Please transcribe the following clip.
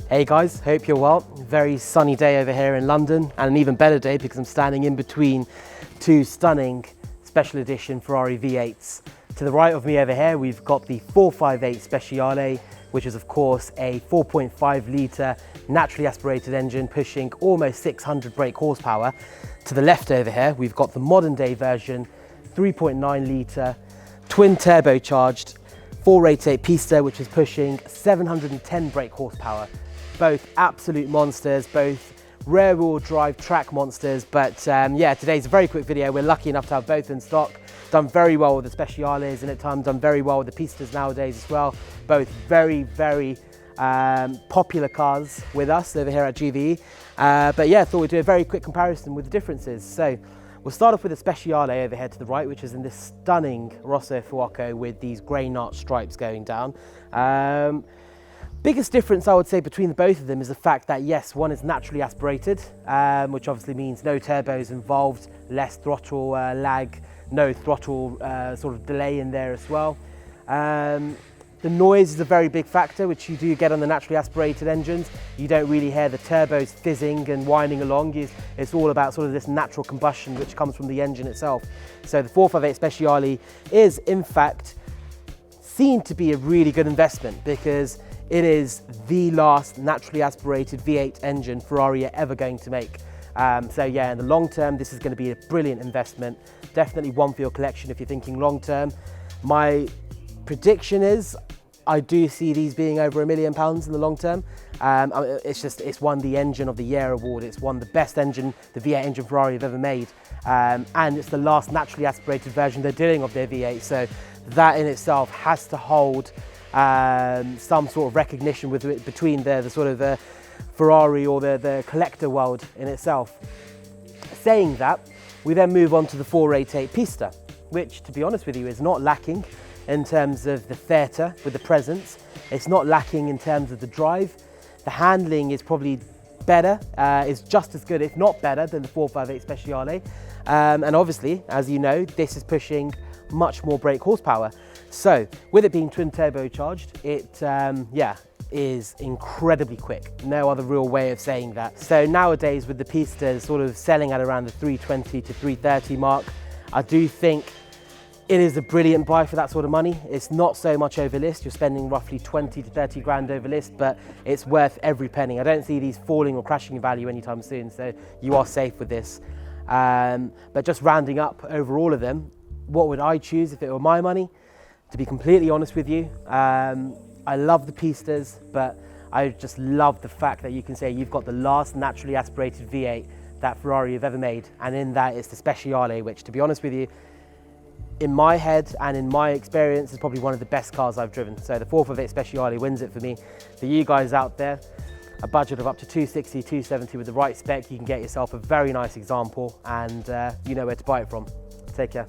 Hey guys, hope you're well. Very sunny day over here in London, and an even better day because I'm standing in between two stunning special edition Ferrari V8s. To the right of me over here, we've got the 458 Speciale, which is of course a 4.5 litre naturally aspirated engine pushing almost 600 brake horsepower. To the left over here, we've got the modern day version, 3.9 litre, twin turbocharged 488 Pista, which is pushing 710 brake horsepower. Both absolute monsters, both rear wheel drive track monsters. But yeah, today's a very quick video. We're lucky enough to have both in stock. Done very well with the Speciales, and at times done very well with the Pistas nowadays as well. Both very, very popular cars with us over here at GVE. But yeah, thought we'd do a very quick comparison with the differences. So we'll start off with the Speciale over here to the right, which is in this stunning Rosso Fuoco with these grey notch stripes going down. Biggest difference I would say between the both of them is the fact that yes, one is naturally aspirated, which obviously means no turbos involved, less throttle lag, no throttle sort of delay in there as well. The noise is a very big factor, which you do get on the naturally aspirated engines. You don't really hear the turbos fizzing and whining along. It's all about sort of this natural combustion which comes from the engine itself. So the 458 Speciale is in fact seen to be a really good investment because it is the last naturally aspirated V8 engine Ferrari are ever going to make. So yeah, in the long term, this is going to be a brilliant investment. Definitely one for your collection if you're thinking long term. My prediction is I do see these being over £1 million in the long term. It's won the Engine of the Year award. It's won the best engine, the V8 engine Ferrari have ever made. And it's the last naturally aspirated version they're doing of their V8. So that in itself has to hold some sort of recognition between the sort of the Ferrari or the collector world in itself. Saying that, we then move on to the 488 Pista, which to be honest with you is not lacking in terms of the theatre with the presence. It's not lacking in terms of the drive. The handling is probably better, is just as good if not better than the 458 Speciale. And obviously, as you know, this is pushing much more brake horsepower. So with it being twin turbocharged, it yeah, is incredibly quick. No other real way of saying that. So nowadays with the Pista sort of selling at around the 320 to 330 mark, I do think it is a brilliant buy for that sort of money. It's not so much over list. You're spending roughly 20 to 30 grand over list, but it's worth every penny. I don't see these falling or crashing in value anytime soon, so you are safe with this. But just rounding up over all of them, what would I choose if it were my money? To be completely honest with you, I love the Pistas, but I just love the fact that you can say you've got the last naturally aspirated V8 that Ferrari have ever made, and in that is the Speciale, which to be honest with you, in my head and in my experience is probably one of the best cars I've driven. So the 458 Speciale wins it for me. For you guys out there, a budget of up to 260, 270 with the right spec, you can get yourself a very nice example, and you know where to buy it from. Take care.